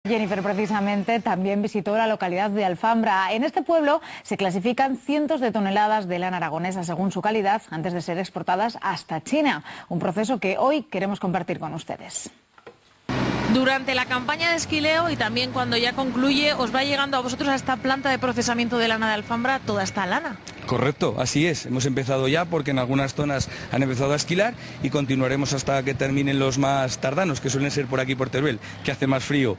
Jennifer precisamente también visitó la localidad de Alfambra. En este pueblo se clasifican cientos de toneladas de lana aragonesa según su calidad antes de ser exportadas hasta China. Un proceso que hoy queremos compartir con ustedes. Durante la campaña de esquileo y también cuando ya concluye, os va llegando a vosotros a esta planta de procesamiento de lana de Alfambra toda esta lana. Correcto, así es. Hemos empezado ya porque en algunas zonas han empezado a esquilar y continuaremos hasta que terminen los más tardanos, que suelen ser por aquí por Teruel, que hace más frío.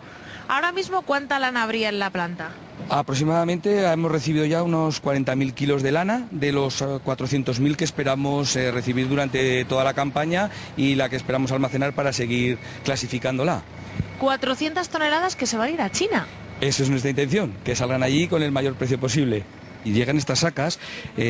Ahora mismo, ¿cuánta lana habría en la planta? Aproximadamente hemos recibido ya unos 40.000 kilos de lana de los 400.000 que esperamos recibir durante toda la campaña y la que esperamos almacenar para seguir clasificándola. 400 toneladas que se van a ir a China. Esa es nuestra intención, que salgan allí con el mayor precio posible. Y llegan estas sacas,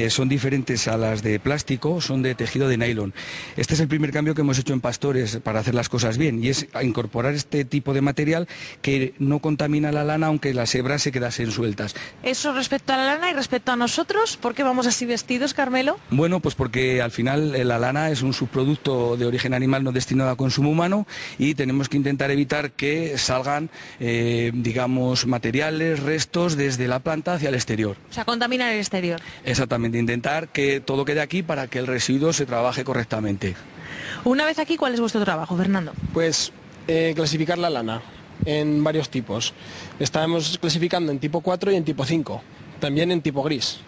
son diferentes a las de plástico, son de tejido de nylon. Este es el primer cambio que hemos hecho en Pastores para hacer las cosas bien, y es incorporar este tipo de material que no contamina la lana aunque las hebras se quedasen sueltas. Eso respecto a la lana y respecto a nosotros, ¿por qué vamos así vestidos, Carmelo? Bueno, pues porque al final la lana es un subproducto de origen animal no destinado a consumo humano y tenemos que intentar evitar que salgan, digamos, materiales, restos desde la planta hacia el exterior. O sea, contaminar el exterior. Exactamente, intentar que todo quede aquí para que el residuo se trabaje correctamente. Una vez aquí, ¿cuál es vuestro trabajo, Fernando? Pues clasificar la lana en varios tipos. Estamos clasificando en tipo 4 y en tipo 5, también en tipo gris.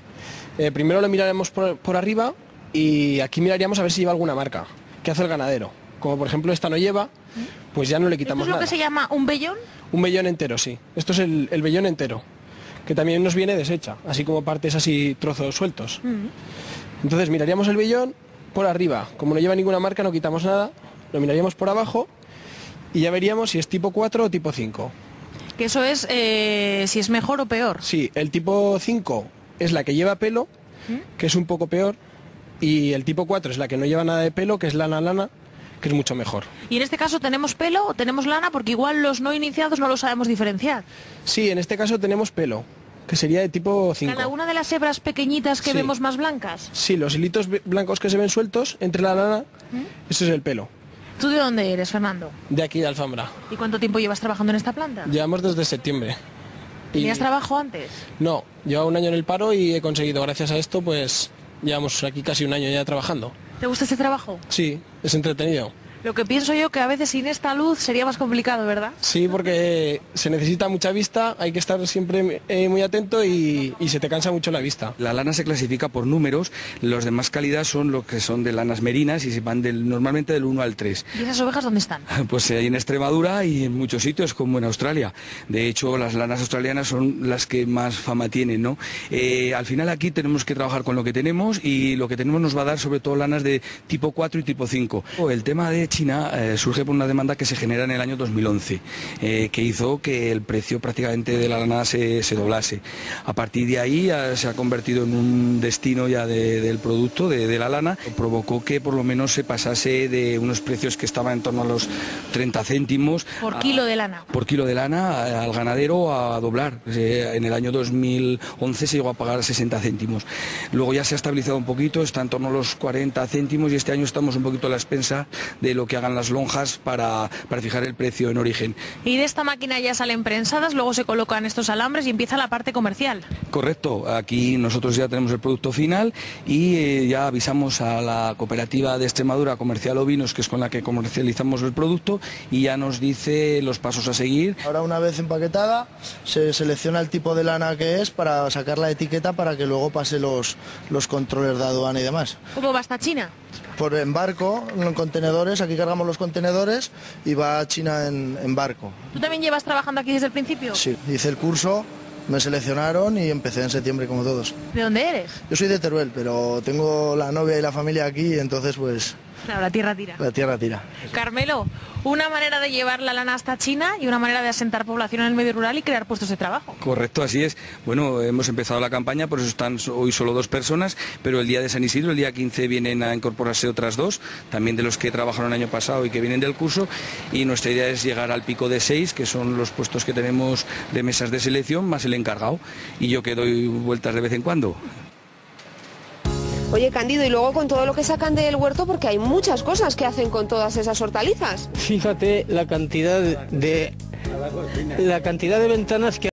Primero lo miraremos por arriba y aquí miraríamos a ver si lleva alguna marca. ¿Qué hace el ganadero? Como por ejemplo esta no lleva, pues ya no le quitamos nada. ¿Esto es lo que se llama un vellón? Un vellón entero, sí. Esto es el vellón entero, que también nos viene deshecha, así como partes así, trozos sueltos. Entonces miraríamos el vellón por arriba, como no lleva ninguna marca no quitamos nada, lo miraríamos por abajo y ya veríamos si es tipo 4 o tipo 5. Que eso es si es mejor o peor. Sí, el tipo 5 es la que lleva pelo, que es un poco peor, y el tipo 4 es la que no lleva nada de pelo, que es lana, que es mucho mejor. Y en este caso tenemos pelo o tenemos lana, porque igual los no iniciados no lo sabemos diferenciar. Sí, en este caso tenemos pelo, que sería de tipo 5. ¿Cada una de las hebras pequeñitas que vemos más blancas? Sí, los hilitos blancos que se ven sueltos entre la lana, ese es el pelo. ¿Tú de dónde eres, Fernando? De aquí, de Alfambra. ¿Y cuánto tiempo llevas trabajando en esta planta? Llevamos desde septiembre. ¿Tenías trabajo antes? No, llevaba un año en el paro y he conseguido, gracias a esto, pues llevamos aquí casi un año ya trabajando. ¿Te gusta este trabajo? Sí, es entretenido. Lo que pienso yo que a veces sin esta luz sería más complicado, ¿verdad? Sí, porque se necesita mucha vista, hay que estar siempre muy atento y se te cansa mucho la vista. La lana se clasifica por números, los de más calidad son los que son de lanas merinas y se van normalmente del 1 al 3. ¿Y esas ovejas dónde están? Pues hay en Extremadura y en muchos sitios como en Australia. De hecho, las lanas australianas son las que más fama tienen, ¿no? Al final aquí tenemos que trabajar con lo que tenemos y lo que tenemos nos va a dar sobre todo lanas de tipo 4 y tipo 5. El tema de China surge por una demanda que se genera en el año 2011, que hizo que el precio prácticamente de la lana se doblase. A partir de ahí se ha convertido en un destino ya del producto, de la lana, provocó que por lo menos se pasase de unos precios que estaban en torno a los 30 céntimos por kilo de lana. Por kilo de lana al ganadero a doblar. En el año 2011 se llegó a pagar 60 céntimos. Luego ya se ha estabilizado un poquito, está en torno a los 40 céntimos y este año estamos un poquito a la expensa de lo que hagan las lonjas para fijar el precio en origen. Y de esta máquina ya salen prensadas, luego se colocan estos alambres y empieza la parte comercial. Correcto, aquí nosotros ya tenemos el producto final y ya avisamos a la cooperativa de Extremadura Comercial Ovinos, que es con la que comercializamos el producto, y ya nos dice los pasos a seguir. Ahora, una vez empaquetada, se selecciona el tipo de lana que es para sacar la etiqueta para que luego pase los controles de aduana y demás. ¿Cómo va hasta China? En barco, en contenedores, aquí cargamos los contenedores y va a China en barco. ¿Tú también llevas trabajando aquí desde el principio? Sí, hice el curso, me seleccionaron y empecé en septiembre como todos. ¿De dónde eres? Yo soy de Teruel, pero tengo la novia y la familia aquí, entonces pues... Claro, la tierra tira. La tierra tira. Carmelo, una manera de llevar la lana hasta China y una manera de asentar población en el medio rural y crear puestos de trabajo. Correcto, así es. Bueno, hemos empezado la campaña, por eso están hoy solo 2 personas, pero el día de San Isidro, el día 15, vienen a incorporarse otras 2, también de los que trabajaron el año pasado y que vienen del curso, y nuestra idea es llegar al pico de 6, que son los puestos que tenemos de mesas de selección, más el encargado, y yo que doy vueltas de vez en cuando. Oye, Cándido, y luego con todo lo que sacan del huerto, porque hay muchas cosas que hacen con todas esas hortalizas. Fíjate la cantidad de la cantidad de ventanas que